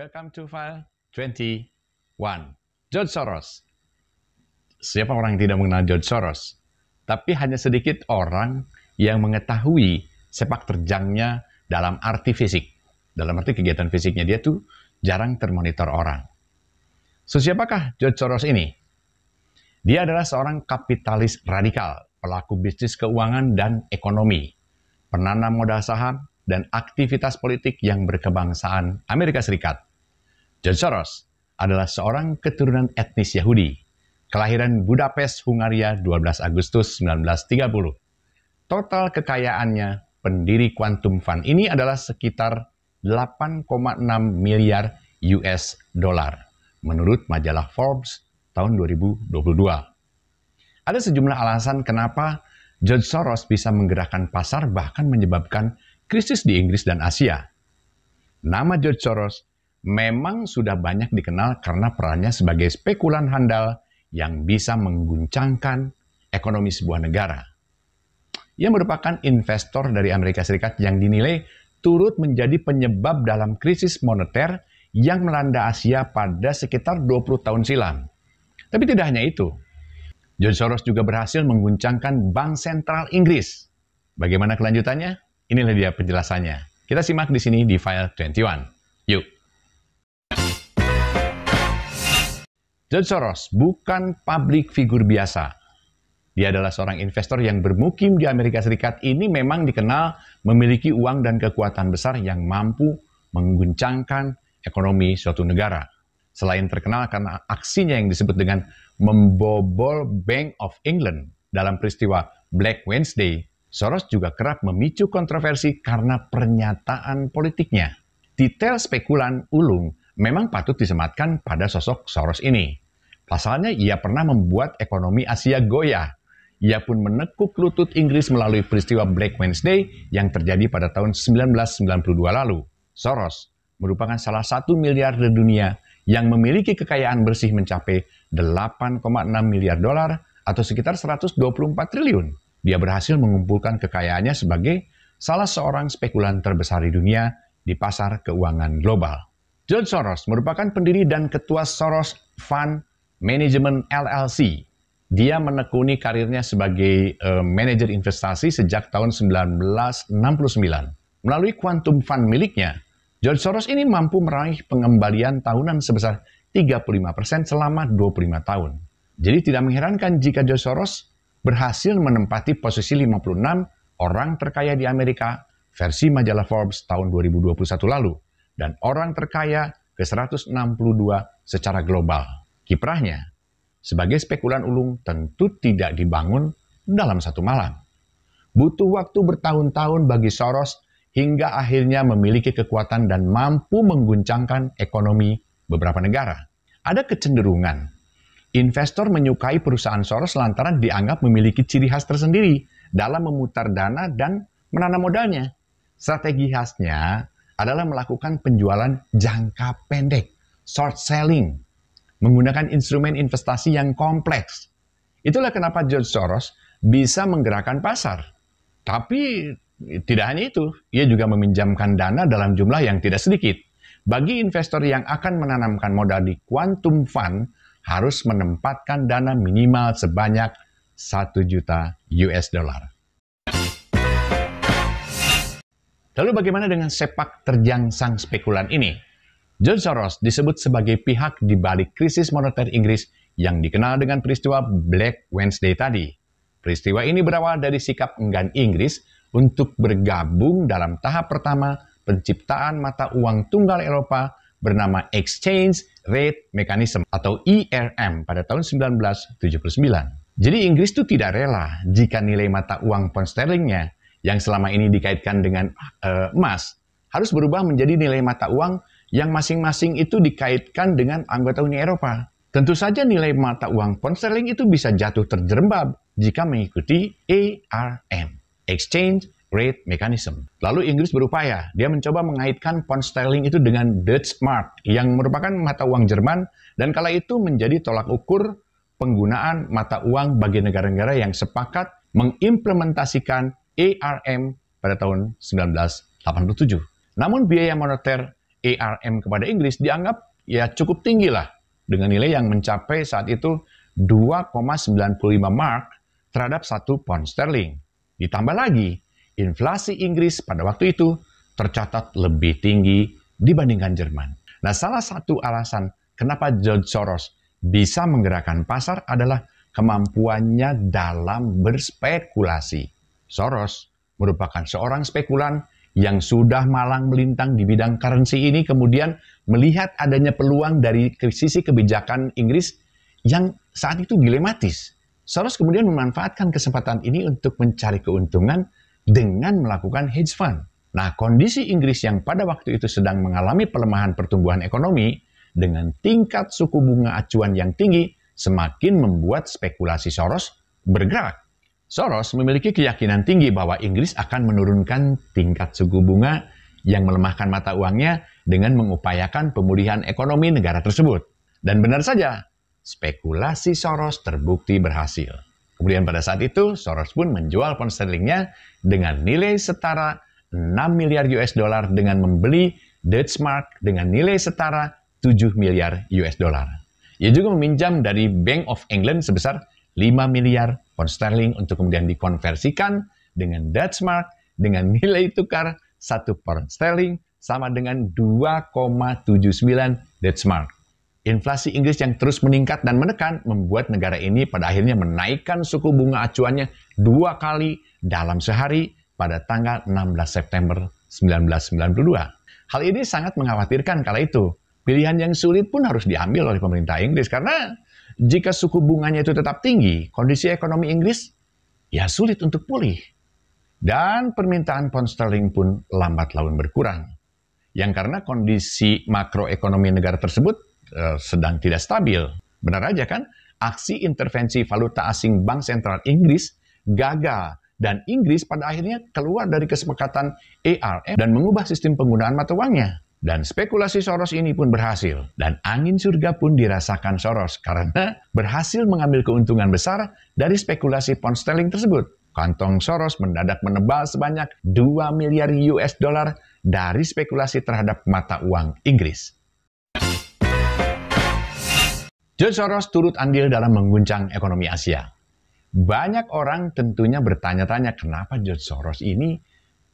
Welcome to File 21. George Soros. Siapa orang yang tidak mengenal George Soros? Tapi hanya sedikit orang yang mengetahui sepak terjangnya dalam arti fisik. Dalam arti kegiatan fisiknya, dia tuh jarang termonitor orang. So, siapakah George Soros ini? Dia adalah seorang kapitalis radikal, pelaku bisnis keuangan dan ekonomi, penanam modal saham, dan aktivitas politik yang berkebangsaan Amerika Serikat. George Soros adalah seorang keturunan etnis Yahudi, kelahiran Budapest, Hungaria, 12 Agustus 1930. Total kekayaannya, pendiri Quantum Fund ini adalah sekitar 8,6 miliar US dollar, menurut majalah Forbes tahun 2022. Ada sejumlah alasan kenapa George Soros bisa menggerakkan pasar bahkan menyebabkan krisis di Inggris dan Asia. Nama George Soros memang sudah banyak dikenal karena perannya sebagai spekulan handal yang bisa mengguncangkan ekonomi sebuah negara. Ia merupakan investor dari Amerika Serikat yang dinilai turut menjadi penyebab dalam krisis moneter yang melanda Asia pada sekitar 20 tahun silam. Tapi tidak hanya itu, George Soros juga berhasil mengguncangkan Bank Sentral Inggris. Bagaimana kelanjutannya? Inilah dia penjelasannya. Kita simak di sini di File 21. Yuk. George Soros bukan publik figur biasa. Dia adalah seorang investor yang bermukim di Amerika Serikat. Ini memang dikenal memiliki uang dan kekuatan besar yang mampu mengguncangkan ekonomi suatu negara. Selain terkenal karena aksinya yang disebut dengan membobol Bank of England dalam peristiwa Black Wednesday, Soros juga kerap memicu kontroversi karena pernyataan politiknya. Detail spekulan ulung memang patut disematkan pada sosok Soros ini. Pasalnya, ia pernah membuat ekonomi Asia goyah. Ia pun menekuk lutut Inggris melalui peristiwa Black Wednesday yang terjadi pada tahun 1992 lalu. Soros merupakan salah satu miliarder dunia yang memiliki kekayaan bersih mencapai 8,6 miliar dolar atau sekitar 124 triliun. Dia berhasil mengumpulkan kekayaannya sebagai salah seorang spekulan terbesar di dunia di pasar keuangan global. George Soros merupakan pendiri dan ketua Soros Fund Management LLC. Dia menekuni karirnya sebagai manajer investasi sejak tahun 1969. Melalui Quantum Fund miliknya, George Soros ini mampu meraih pengembalian tahunan sebesar 35% selama 25 tahun. Jadi tidak mengherankan jika George Soros berhasil menempati posisi 56 orang terkaya di Amerika versi majalah Forbes tahun 2021 lalu dan orang terkaya ke-162 secara global. Kiprahnya sebagai spekulan ulung tentu tidak dibangun dalam satu malam. Butuh waktu bertahun-tahun bagi Soros hingga akhirnya memiliki kekuatan dan mampu mengguncangkan ekonomi beberapa negara. Ada kecenderungan investor menyukai perusahaan Soros lantaran dianggap memiliki ciri khas tersendiri dalam memutar dana dan menanam modalnya. Strategi khasnya adalah melakukan penjualan jangka pendek, short selling, menggunakan instrumen investasi yang kompleks. Itulah kenapa George Soros bisa menggerakkan pasar. Tapi tidak hanya itu, ia juga meminjamkan dana dalam jumlah yang tidak sedikit. Bagi investor yang akan menanamkan modal di Quantum Fund, harus menempatkan dana minimal sebanyak 1 juta US dollar. Lalu bagaimana dengan sepak terjang sang spekulan ini? George Soros disebut sebagai pihak di balik krisis moneter Inggris yang dikenal dengan peristiwa Black Wednesday tadi. Peristiwa ini berawal dari sikap enggan Inggris untuk bergabung dalam tahap pertama penciptaan mata uang tunggal Eropa bernama Exchange Rate Mechanism atau ERM pada tahun 1979. Jadi Inggris itu tidak rela jika nilai mata uang pound sterlingnya yang selama ini dikaitkan dengan emas harus berubah menjadi nilai mata uang yang masing-masing itu dikaitkan dengan anggota Uni Eropa. Tentu saja nilai mata uang pound sterling itu bisa jatuh terjerembab jika mengikuti ERM, Exchange Rate Mechanism. Lalu Inggris berupaya, dia mencoba mengaitkan pound sterling itu dengan Deutsche Mark yang merupakan mata uang Jerman dan kala itu menjadi tolak ukur penggunaan mata uang bagi negara-negara yang sepakat mengimplementasikan ERM pada tahun 1987. Namun biaya moneter ARM kepada Inggris dianggap ya cukup tinggi lah, dengan nilai yang mencapai saat itu 2,95 mark terhadap 1 pound sterling. Ditambah lagi, inflasi Inggris pada waktu itu tercatat lebih tinggi dibandingkan Jerman. Nah, salah satu alasan kenapa George Soros bisa menggerakkan pasar adalah kemampuannya dalam berspekulasi. Soros merupakan seorang spekulan yang sudah malang melintang di bidang currency ini, kemudian melihat adanya peluang dari sisi kebijakan Inggris yang saat itu dilematis. Soros kemudian memanfaatkan kesempatan ini untuk mencari keuntungan dengan melakukan hedge fund. Nah, kondisi Inggris yang pada waktu itu sedang mengalami pelemahan pertumbuhan ekonomi dengan tingkat suku bunga acuan yang tinggi semakin membuat spekulasi Soros bergerak. Soros memiliki keyakinan tinggi bahwa Inggris akan menurunkan tingkat suku bunga yang melemahkan mata uangnya dengan mengupayakan pemulihan ekonomi negara tersebut. Dan benar saja, spekulasi Soros terbukti berhasil. Kemudian pada saat itu, Soros pun menjual pound sterlingnya dengan nilai setara 6 miliar US dollar dengan membeli Dutch mark dengan nilai setara 7 miliar US dollar. Ia juga meminjam dari Bank of England sebesar 5 miliar pound sterling untuk kemudian dikonversikan dengan Dutch mark dengan nilai tukar 1 pound sterling sama dengan 2,79 Dutch mark. Inflasi Inggris yang terus meningkat dan menekan membuat negara ini pada akhirnya menaikkan suku bunga acuannya 2 kali dalam sehari pada tanggal 16 September 1992. Hal ini sangat mengkhawatirkan kala itu. Pilihan yang sulit pun harus diambil oleh pemerintah Inggris karena jika suku bunganya itu tetap tinggi, kondisi ekonomi Inggris ya sulit untuk pulih. Dan permintaan pound sterling pun lambat laun berkurang. Yang karena kondisi makroekonomi negara tersebut sedang tidak stabil. Benar aja kan? Aksi intervensi valuta asing Bank Sentral Inggris gagal. Dan Inggris pada akhirnya keluar dari kesepakatan ARM dan mengubah sistem penggunaan mata uangnya. Dan spekulasi Soros ini pun berhasil. Dan angin surga pun dirasakan Soros karena berhasil mengambil keuntungan besar dari spekulasi pound sterling tersebut. Kantong Soros mendadak menebal sebanyak 2 miliar US dollar dari spekulasi terhadap mata uang Inggris. George Soros turut andil dalam mengguncang ekonomi Asia. Banyak orang tentunya bertanya-tanya kenapa George Soros ini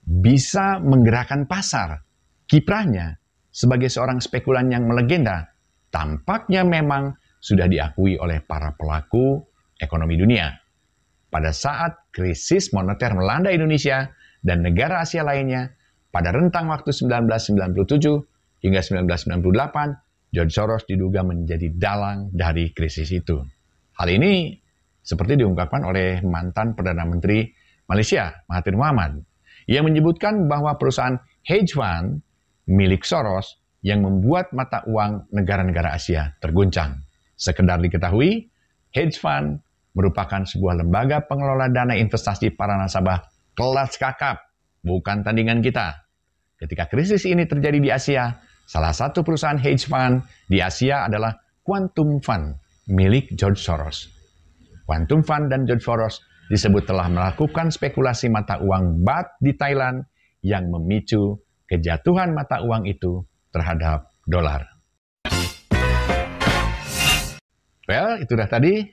bisa menggerakkan pasar. Kiprahnya sebagai seorang spekulan yang melegenda tampaknya memang sudah diakui oleh para pelaku ekonomi dunia. Pada saat krisis moneter melanda Indonesia dan negara Asia lainnya pada rentang waktu 1997 hingga 1998, George Soros diduga menjadi dalang dari krisis itu. Hal ini seperti diungkapkan oleh mantan Perdana Menteri Malaysia, Mahathir Mohamad, yang menyebutkan bahwa perusahaan hedge fund milik Soros yang membuat mata uang negara-negara Asia terguncang. Sekedar diketahui, hedge fund merupakan sebuah lembaga pengelola dana investasi para nasabah kelas kakap, bukan tandingan kita. Ketika krisis ini terjadi di Asia, salah satu perusahaan hedge fund di Asia adalah Quantum Fund milik George Soros. Quantum Fund dan George Soros disebut telah melakukan spekulasi mata uang baht di Thailand yang memicu kejatuhan mata uang itu terhadap dolar. Well, itu dah tadi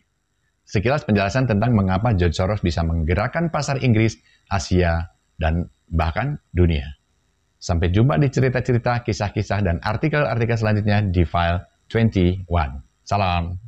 sekilas penjelasan tentang mengapa George Soros bisa menggerakkan pasar Inggris, Asia, dan bahkan dunia. Sampai jumpa di cerita-cerita, kisah-kisah, dan artikel-artikel selanjutnya di File 21. Salam.